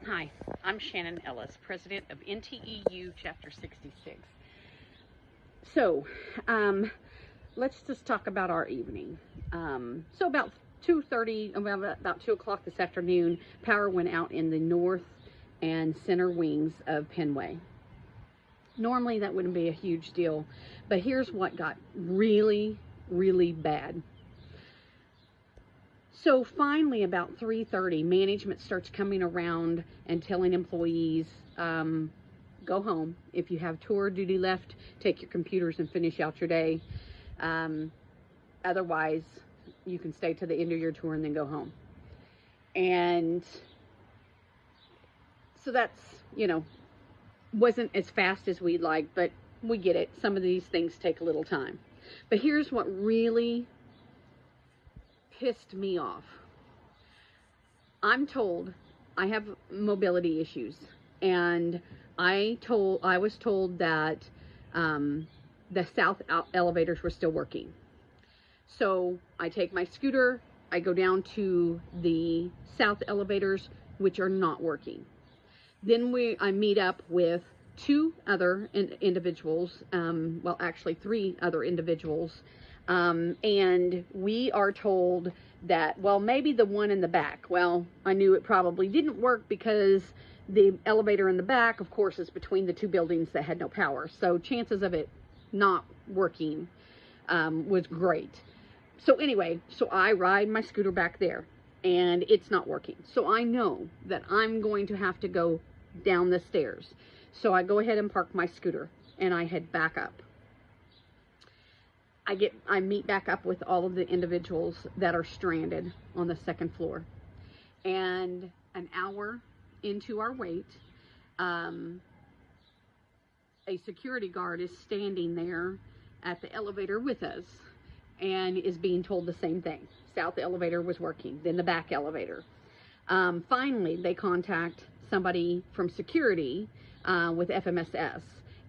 Hi, I'm Shannon Ellis, president of NTEU Chapter 66. So, let's just talk about our evening. So about 2:30, about 2 o'clock this afternoon, power went out in the north and center wings of Penway. Normally that wouldn't be a huge deal, but here's what got really, really bad. So finally, about 3:30, management starts coming around and telling employees, go home. If you have tour duty left, take your computers and finish out your day. Otherwise, you can stay to the end of your tour and then go home. And so that's, wasn't as fast as we'd like, but we get it. Some of these things take a little time. But here's what really pissed me off. I'm told I have mobility issues, and I was told that the south elevators were still working. So I take my scooter, I go down to the south elevators, which are not working. Then I meet up with two other individuals, well, actually 3 other individuals, and we are told that, well, maybe the one in the back. Well, I knew it probably didn't work because the elevator in the back, of course, is between the 2 buildings that had no power. So chances of it not working was great. So anyway, so I ride my scooter back there and it's not working. So I know that I'm going to have to go down the stairs. So I go ahead and park my scooter and I head back up. I meet back up with all of the individuals that are stranded on the 2nd floor. And an hour into our wait, a security guard is standing there at the elevator with us and is being told the same thing. South elevator was working, then the back elevator. Finally, they contact somebody from security with FMSS,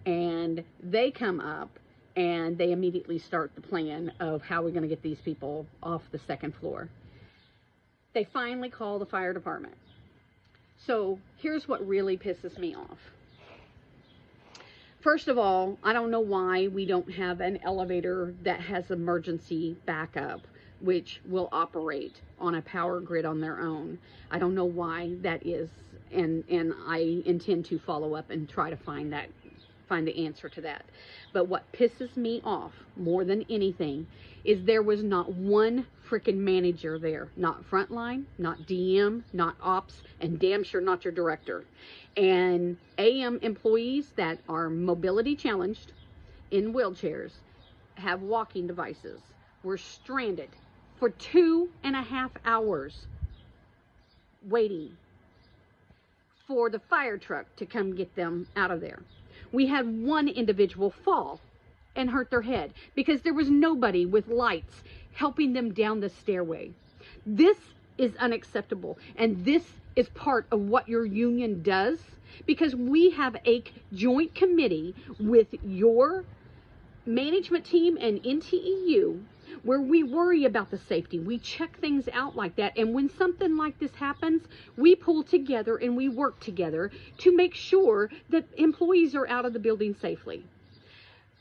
and they come up and they immediately start the plan of how we're going to get these people off the 2nd floor. They finally call the fire department. So here's what really pisses me off. First of all, I don't know why we don't have an elevator that has emergency backup, which will operate on a power grid on their own. I don't know why that is, and I intend to follow up and try to find the answer to that. But what pisses me off more than anything is there was not one freaking manager there. Not frontline, not DM, not ops, and damn sure not your director. And AM employees that are mobility challenged in wheelchairs, have walking devices, were stranded for 2.5 hours waiting for the fire truck to come get them out of there. We had one individual fall and hurt their head because there was nobody with lights helping them down the stairway. This is unacceptable, and this is part of what your union does, because we have a joint committee with your management team and NTEU where we worry about the safety. We check things out like that, and when something like this happens, we pull together and we work together to make sure that employees are out of the building safely.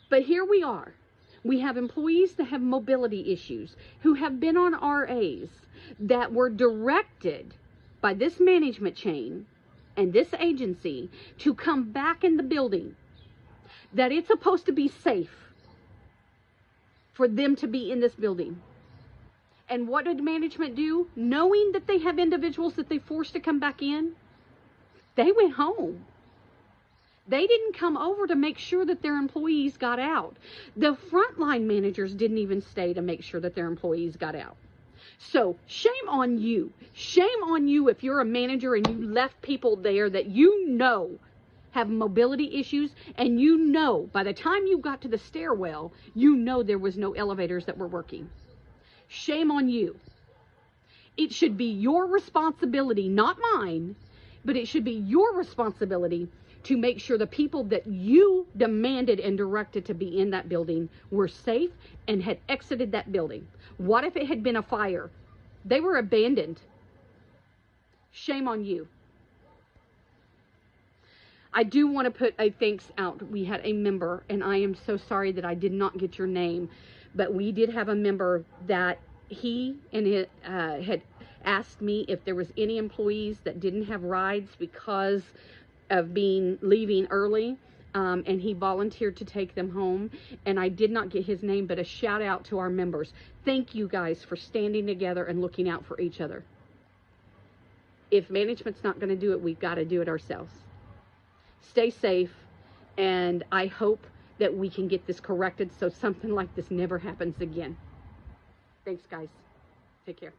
But here we are. We have employees that have mobility issues, who have been on RAs, that were directed by this management chain and this agency to come back in the building, that it's supposed to be safe for them to be in this building. And what did management do? Knowing that they have individuals that they forced to come back in, they went home. They didn't come over to make sure that their employees got out. The frontline managers didn't even stay to make sure that their employees got out. So shame on you. Shame on you if you're a manager and you left people there that you know have mobility issues, and you know by the time you got to the stairwell, you know there was no elevators that were working. Shame on you. It should be your responsibility, not mine, but it should be your responsibility to make sure the people that you demanded and directed to be in that building were safe and had exited that building. What if it had been a fire? They were abandoned. Shame on you. I do want to put a thanks out. We had a member, and I am so sorry that I did not get your name, but we did have a member that he and it had asked me if there was any employees that didn't have rides because of leaving early. And he volunteered to take them home, and I did not get his name, but a shout out to our members. Thank you guys for standing together and looking out for each other. If management's not going to do it, we've got to do it ourselves. Stay safe, and I hope that we can get this corrected so something like this never happens again. Thanks, guys. Take care.